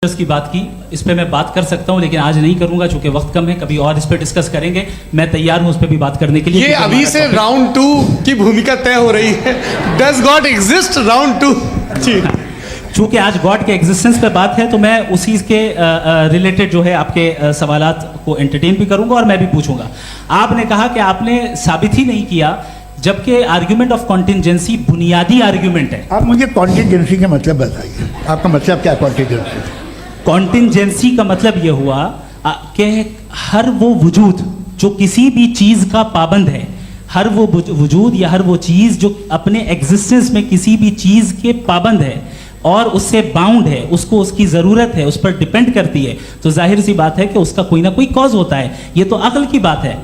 की बात की, इस पे मैं बात कर सकता हूं लेकिन आज नहीं करूंगा चूंकि वक्त कम है, कभी और इस पे डिस्कस करेंगे। मैं तैयार हूं उस पे भी बात करने के लिए। ये अभी से राउंड 2 की भूमिका तय हो रही है। Does God exist round 2? जी, चूंकि आज गॉड के एग्जिस्टेंस पे बात है तो मैं उसी के रिलेटेड जो है आपके सवालात को एंटरटेन भी करूंगा और मैं भी पूछूंगा। आपने कहा कि आपने साबित ही नहीं किया, जबकि आर्ग्यूमेंट ऑफ कॉन्टिजेंसी बुनियादी आर्ग्यूमेंट है। आप मुझे कॉन्टिजेंसी का मतलब बताइए, आपका मतलब क्या कॉन्टिजेंसी? कॉन्टिजेंसी का मतलब यह हुआ कि हर वो वजूद जो किसी भी चीज का पाबंद है, हर वो वजूद या हर वो चीज जो अपने एग्जिस्टेंस में किसी भी चीज के पाबंद है और उससे बाउंड है, उसको उसकी ज़रूरत है, उस पर डिपेंड करती है, तो जाहिर सी बात है कि उसका कोई ना कोई कॉज होता है। ये तो अक्ल की बात है।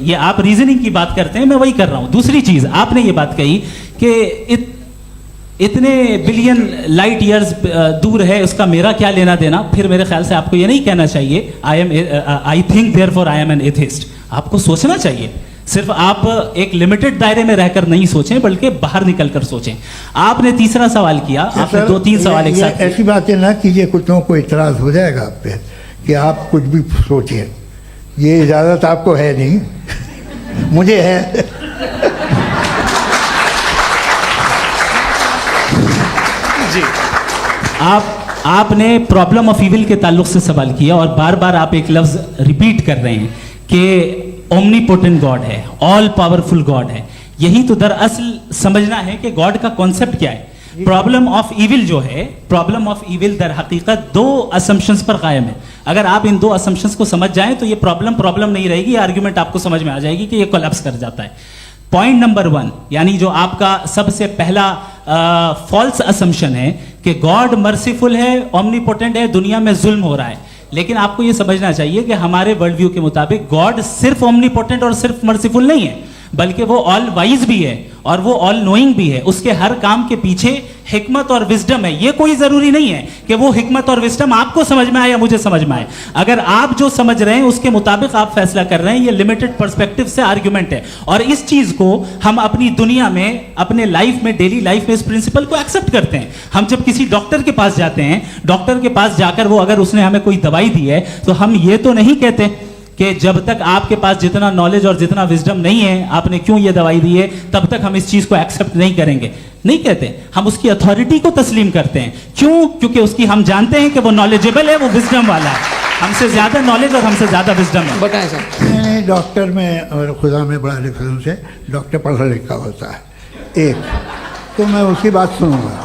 ये आप रीजनिंग की बात करते हैं, मैं वही कर रहा हूं। दूसरी चीज आपने ये बात कही कि इतने बिलियन लाइट ईयर्स दूर है, उसका मेरा क्या लेना देना। फिर मेरे ख्याल से आपको ये नहीं कहना चाहिए I think therefore I am an atheist. आपको सोचना चाहिए, सिर्फ आप एक लिमिटेड दायरे में रहकर नहीं सोचें बल्कि बाहर निकलकर सोचें। आपने तीसरा सवाल किया, आपने 2-3 सवाल एक साथ। ऐसी बातें ना कीजिए, कुछ लोगों को इतराज हो जाएगा आप पे कि आप कुछ भी सोचिए। ये इजाज़त आपको है नहीं, मुझे है। जी, आपने प्रॉब्लम ऑफ इविल के ताल्लुक से सवाल किया और बार बार आप एक लफ्ज रिपीट कर रहे हैं कि ओमनीपोटेंट गॉड है, ऑल पावरफुल गॉड है। यही तो दरअसल समझना है कि गॉड का कॉन्सेप्ट क्या है। प्रॉब्लम ऑफ इविल जो है, प्रॉब्लम ऑफ इविल दर हकीकत 2 असम्पशंस पर कायम है। अगर आप इन 2 असम्पशंस को समझ जाएं तो ये प्रॉब्लम नहीं रहेगी, आर्ग्यूमेंट आपको समझ में आ जाएगी कि ये कोलैप्स कर जाता है। पॉइंट नंबर 1, यानी जो आपका सबसे पहला फॉल्स असम्पशन है कि गॉड मर्सीफुल है, ओमनीपोटेंट है, दुनिया में जुल्म हो रहा है। लेकिन आपको यह समझना चाहिए कि हमारे वर्ल्ड व्यू के मुताबिक गॉड सिर्फ ओमनीपोटेंट और सिर्फ मर्सीफुल नहीं है, बल्कि वो ऑल वाइज भी है और वो ऑल नोइंग भी है। उसके हर काम के पीछे हिकमत और विजडम है। ये कोई जरूरी नहीं है कि वो हिकमत और विजडम आपको समझ में आए या मुझे समझ में आए। अगर आप जो समझ रहे हैं उसके मुताबिक आप फैसला कर रहे हैं, ये लिमिटेड पर्सपेक्टिव से आर्ग्यूमेंट है। और इस चीज को हम अपनी दुनिया में, अपने लाइफ में, डेली लाइफ में इस प्रिंसिपल को एक्सेप्ट करते हैं। हम जब किसी डॉक्टर के पास जाते हैं, डॉक्टर के पास जाकर वो अगर उसने हमें कोई दवाई दी है तो हम ये तो नहीं कहते कि जब तक आपके पास जितना नॉलेज और जितना विजडम नहीं है, आपने क्यों ये दवाई दी है, तब तक हम इस चीज को एक्सेप्ट नहीं करेंगे। नहीं कहते, हम उसकी अथॉरिटी को तस्लीम करते हैं। क्यों? क्योंकि उसकी हम जानते हैं कि वो नॉलेजेबल है, वो विजडम वाला है, हमसे ज्यादा नॉलेज और हमसे ज्यादा विजडम है। बताएं सर। डॉक्टर में और खुदा में बड़ा डिफरेंस है। डॉक्टर पढ़ा लिखा होता है, एक तो मैं उसकी बात सुनूंगा।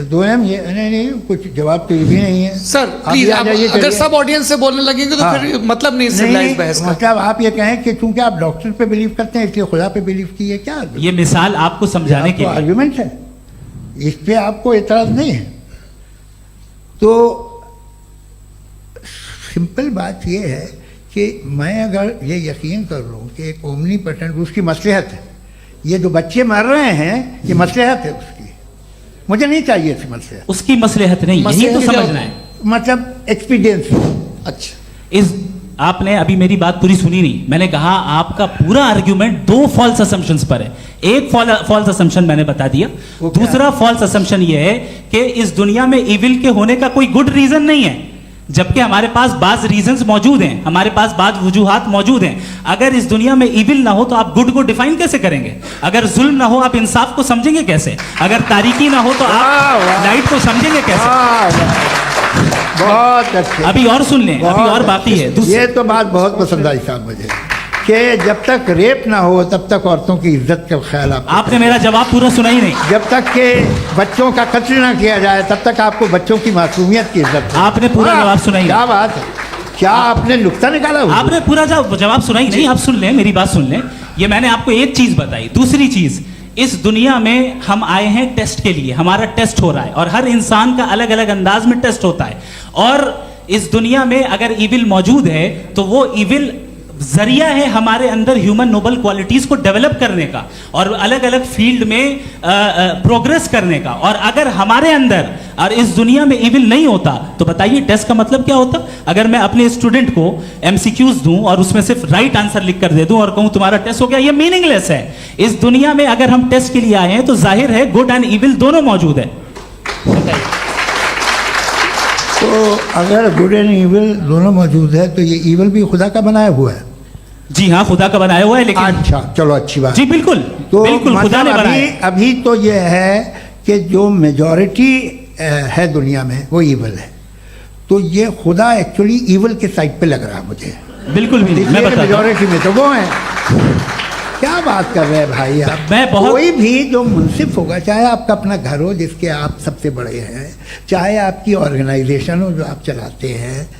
2 ये नहीं, कुछ जवाब तो ये भी नहीं है। सर प्लीज, अगर सब ऑडियंस से बोलने लगेंगे तो फिर मतलब नहीं सिविलाइज्ड बहस का। मतलब आप ये कहें कि चूंकि आप डॉक्टर पे बिलीव करते हैं इसलिए खुदा पे बिलीव किए, क्या ये मिसाल आपको समझाने के लिए आर्ग्यूमेंट है, इस पे आपको एतराज नहीं है। तो सिंपल बात ये है कि मैं अगर ये यकीन कर लूँ कि एक ओमनीपोटेंट, उसकी मसलहत है, ये जो बच्चे मर रहे हैं ये मसलहत है उसकी, मुझे नहीं चाहिए थी मसलहत। उसकी मसलहत नहीं, यही तो समझना है, मतलब एक्सपीरियंस। अच्छा, इस आपने अभी मेरी बात पूरी सुनी नहीं। मैंने कहा आपका पूरा आर्ग्यूमेंट 2 फॉल्स असम्पशंस पर है। एक फॉल्स असम्पशन मैंने बता दिया, दूसरा फॉल्स असम्पशन यह है कि इस दुनिया में इविल के होने का कोई गुड रीजन नहीं है, जबकि हमारे पास बाज रीजंस मौजूद हैं, हमारे पास बाज वजूहात मौजूद हैं। अगर इस दुनिया में इविल ना हो तो आप गुड को डिफाइन कैसे करेंगे? अगर जुल्म ना हो आप इंसाफ को समझेंगे कैसे? अगर तारीकी ना हो तो आप लाइट को समझेंगे कैसे? बहुत अच्छे। अभी और सुन लें, अभी और बाकी है। ये तो बात बहुत पसंद आई साहब मुझे कि जब तक रेप ना हो तब तक औरतों की इज्जत का ख्याल आपने मेरा जवाब पूरा सुना ही नहीं। जब तक के बच्चों का कत्ल ना किया जाए तब तक आपको बच्चों की मासूमियत की इज्जत। आपने पूरा जवाब सुना ही नहीं। क्या बात है, क्या आपने नुक्ता निकाला? आपने पूरा जवाब सुना ही नहीं। आप सुन लें, मेरी बात सुन लें। ये मैंने आपको एक चीज बताई। दूसरी चीज, इस दुनिया में हम आए हैं टेस्ट के लिए, हमारा टेस्ट हो रहा है और हर इंसान का अलग अलग अंदाज में टेस्ट होता है। और इस दुनिया में अगर इविल मौजूद है तो वो इविल जरिया है हमारे अंदर ह्यूमन नोबल क्वालिटीज को डेवलप करने का और अलग अलग फील्ड में प्रोग्रेस करने का। और अगर हमारे अंदर और इस दुनिया में इविल नहीं होता तो बताइए टेस्ट का मतलब क्या होता? अगर मैं अपने स्टूडेंट को एमसीक्यूज दूं और उसमें सिर्फ राइट आंसर लिख कर दे दूं और कहूं तुम्हारा टेस्ट हो गया, ये मीनिंगलेस है। इस दुनिया में अगर हम टेस्ट के लिए आए हैं तो जाहिर है गुड एंड इविल दोनों मौजूद है। तो अगर गुड एंड ईविल दोनों मौजूद है तो ये ईविल भी खुदा का बनाया हुआ है। जी हाँ, खुदा का बनाया हुआ है, लेकिन अच्छा, चलो अच्छी बात। जी बिल्कुल, तो बिल्कुल खुदा ने मतलब बनाया। अभी तो ये है कि जो मेजॉरिटी है दुनिया में वो ईविल है, तो ये खुदा एक्चुअली ईविल के साइड पे लग रहा है मुझे। बिल्कुल भी नहीं, मैं बताता हूं। मेजॉरिटी में तो वो है। क्या बात कर रहे हैं भाई आप? मैं बहुत- कोई भी जो मुंसिफ होगा, चाहे आपका अपना घर हो जिसके आप सबसे बड़े हैं, चाहे आपकी ऑर्गेनाइजेशन हो जो आप चलाते हैं,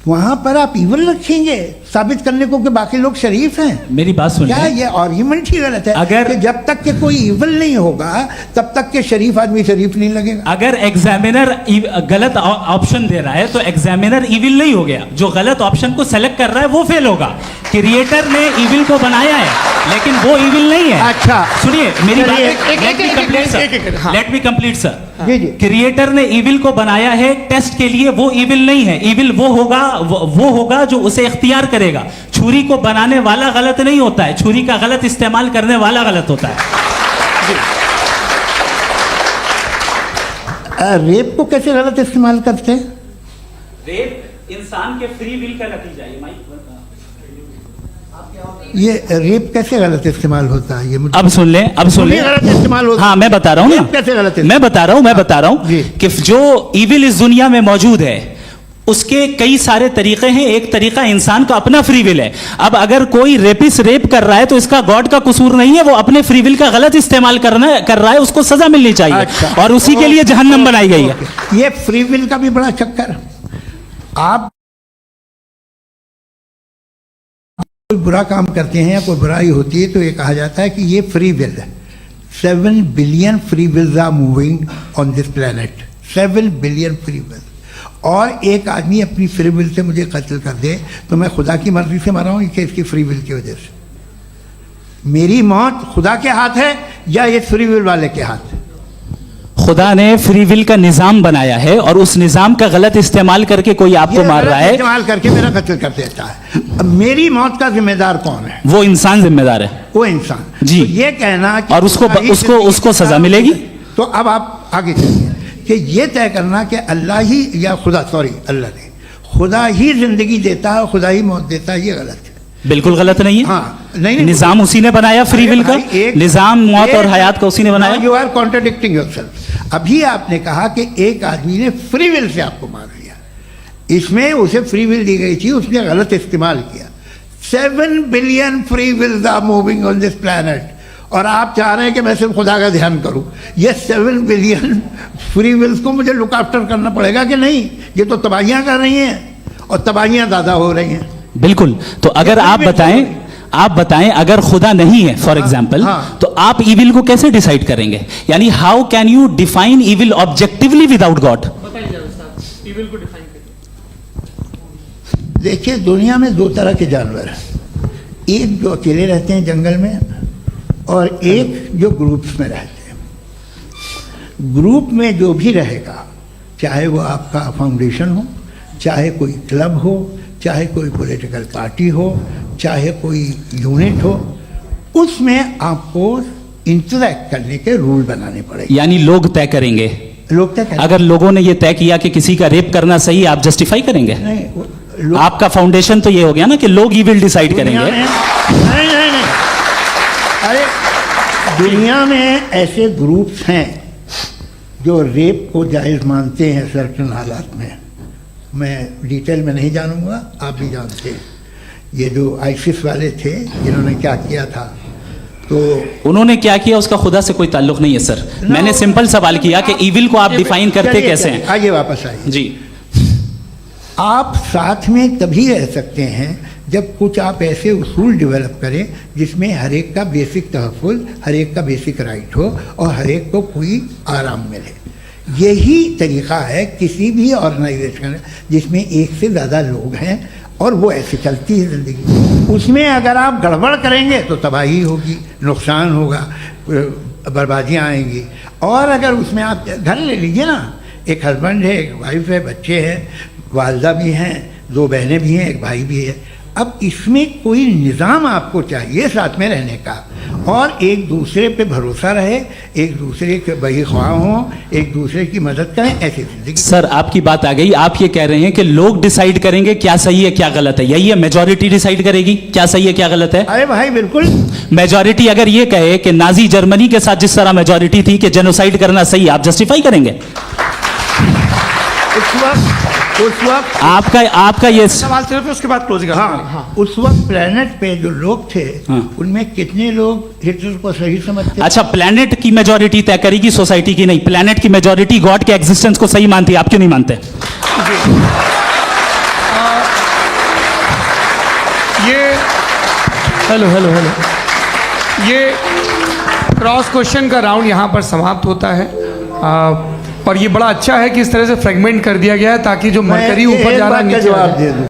वहां पर आप ईविल रखेंगे साबित करने को कि बाकी लोग शरीफ हैं। मेरी बात सुनिए। क्या ये आर्ग्यूमेंट ही गलत है? अगर- कि जब तक के कोई ईविल नहीं होगा तब तक के शरीफ आदमी शरीफ नहीं लगेगा। अगर एग्जामिनर गलत ऑप्शन दे रहा है तो एग्जामिनर इविल नहीं हो गया, जो गलत ऑप्शन को सेलेक्ट कर रहा है वो फेल होगा। क्रिएटर ने इविल को बनाया है लेकिन वो इविल नहीं है। अच्छा। सुनिए मेरी बात, चलिए, लेट मी कंप्लीट सर, हाँ। Let me complete sir. जी जी। क्रिएटर ने इविल को बनाया है टेस्ट के लिए, वो इविल नहीं है। इविल वो होगा जो उसे इख्तियार करेगा। छुरी को बनाने वाला गलत नहीं होता है, छुरी का गलत इस्तेमाल करने वाला गलत होता है। रेप को कैसे गलत इस्तेमाल करते हैं? रेप इंसान के फ्री विल का नतीजा है। ये रेप कैसे गलत इस्तेमाल होता है? ये मुझे अब सुन लें, अब सुन लें। गलत इस्तेमाल होता है। हाँ मैं बता रहा हूँ रेप कैसे गलत ना, मैं बता रहा हूँ जी। कि जो इविल इस दुनिया में मौजूद है उसके कई सारे तरीके हैं। एक तरीका इंसान का अपना फ्री विल है। अब अगर कोई रेपिस्ट रेप कर रहा है तो इसका गॉड का कसूर नहीं है, वो अपने फ्री विल का गलत इस्तेमाल कर रहा है, उसको सजा मिलनी चाहिए। अच्छा। और उसी के लिए जहन्नम बनाई गई है। ये फ्री विल का भी बड़ा चक्कर। आप कोई बुरा काम करते हैं या कोई बुराई होती है तो ये कहा जाता है कि ये फ्री विल है। 7 billion free wills are moving on this planet. 7 billion free will. और एक आदमी अपनी फ्री विल से मुझे कत्ल कर दे तो मैं खुदा की मर्जी से मरा हूं कि इसकी फ्री विल की वजह से? मेरी मौत खुदा के हाथ है या ये फ्री विल वाले के हाथ है? खुदा ने फ्री विल का निजाम बनाया है और उस निजाम का गलत इस्तेमाल करके कोई आपको ये मार रहा गलत है, इस्तेमाल करके मेरा कत्ल कर देता है। अब मेरी मौत का जिम्मेदार कौन है? वो इंसान जिम्मेदार है। वो इंसान। जी। तो ये कहना कि और उसको- खुदा ही उसको- जिंदगी उसको सजा का- मिलेगी? तो अब आप आगे चलिए कि ये तय करना कि अल्लाह ही या खुदा, सॉरी अल्लाह ने, खुदा ही जिंदगी देता है, खुदा ही मौत देता है, ये गलत है। बिल्कुल गलत नहीं है। हाँ, नहीं निजाम उसी ने बनाया फ्री विल का, निजाम मौत और हयात का उसी ने बनाया। You are contradicting yourself. अभी आपने कहा कि एक आदमी ने फ्री विल से आपको मार दिया, इसमें उसे फ्री विल दी गई थी, उसने गलत इस्तेमाल किया। 7 billion free wills are moving on this planet और आप चाह रहे हैं कि मैं सिर्फ खुदा का ध्यान करूं। ये 7 बिलियन फ्री विल्स को मुझे लुक आफ्टर करना पड़ेगा कि नहीं? ये तो तबाहियां कर रही हैं और तबाहियां ज़्यादा हो रही हैं। बिल्कुल। तो अगर आप बताएं अगर खुदा नहीं है फॉर एग्जाम्पल, हाँ। तो आप इविल को कैसे डिसाइड करेंगे? यानी how can you define evil objectively without God? देखिए, दुनिया में 2 तरह के जानवर हैं। एक जो अकेले रहते हैं जंगल में और एक जो ग्रुप्स में रहते हैं। ग्रुप में जो भी रहेगा, चाहे वो आपका फाउंडेशन हो, चाहे कोई क्लब हो, चाहे कोई पॉलिटिकल पार्टी हो, चाहे कोई यूनिट हो, उसमें आपको इंटरैक्ट करने के रूल बनाने पड़ेंगे। यानी लोग तय करेंगे। लोग तय करेंगे। अगर लोगों ने ये तय किया कि किसी का रेप करना सही है, आप जस्टिफाई करेंगे? नहीं, लोग आपका फाउंडेशन तो ये हो गया ना कि लोग इविल डिसाइड दुनिया करेंगे। में नहीं, अरे दुनिया में ऐसे ग्रुप्स हैं जो रेप को जायज़ मानते हैं सर्टेन हालात में। मैं डिटेल में नहीं जानूंगा, आप भी जानते हैं। ये जो आईसिस वाले थे इन्होंने क्या किया था, तो उन्होंने क्या किया उसका खुदा से कोई ताल्लुक नहीं है सर। मैंने सिंपल सवाल किया कि इविल को आप डिफाइन करते कैसे हैं? आइए वापस आइए जी। आप साथ में तभी रह सकते हैं जब कुछ आप ऐसे उसूल डेवलप करें जिसमें हर एक का बेसिक तहफ़्फ़ुज़, हर एक का बेसिक राइट हो और हर एक को कोई आराम मिले। यही तरीक़ा है किसी भी ऑर्गेनाइजेशन जिसमें एक से ज़्यादा लोग हैं और वो ऐसे चलती है ज़िंदगी। उसमें अगर आप गड़बड़ करेंगे तो तबाही होगी, नुकसान होगा, बर्बादियाँ आएंगी। और अगर उसमें आप घर ले लीजिए ना, एक हस्बैंड है, एक वाइफ है, बच्चे हैं, वालदा भी हैं, 2 बहनें भी हैं, एक भाई भी है। अब इसमें कोई निज़ाम आपको चाहिए साथ में रहने का और एक दूसरे पे भरोसा रहे, एक दूसरे के बहीख्वाह हों, एक दूसरे की मदद करें, ऐसी जिंदगी। सर आपकी बात आ गई, आप ये कह रहे हैं कि लोग डिसाइड करेंगे क्या सही है क्या गलत है, यही है मेजॉरिटी डिसाइड करेगी क्या सही है क्या गलत है। अरे भाई बिल्कुल, मेजॉरिटी अगर ये कहे कि नाजी जर्मनी के साथ जिस तरह मेजॉरिटी थी कि जेनोसाइड करना सही, आप जस्टिफाई करेंगे? उस वक्त आपका ये सवाल सिर्फ उसके बाद क्लोजिंग। हाँ, उस वक्त प्लेनेट पे जो लोग थे, हाँ। उनमें कितने लोग हिटलर को सही समझते? अच्छा, प्लेनेट की मेजॉरिटी तय करेगी, सोसाइटी की नहीं। प्लेनेट की मेजॉरिटी गॉड के एग्जिस्टेंस को सही मानती है, आप क्यों नहीं मानते? ये हेलो हेलो हेलो, ये क्रॉस क्वेश्चन का राउंड यहाँ पर समाप्त होता है। और ये बड़ा अच्छा है कि इस तरह से फ्रेगमेंट कर दिया गया है ताकि जो मरकरी ऊपर जा रहा है मैं एक बात का नीचे आ जवाब जाए। दे दूं।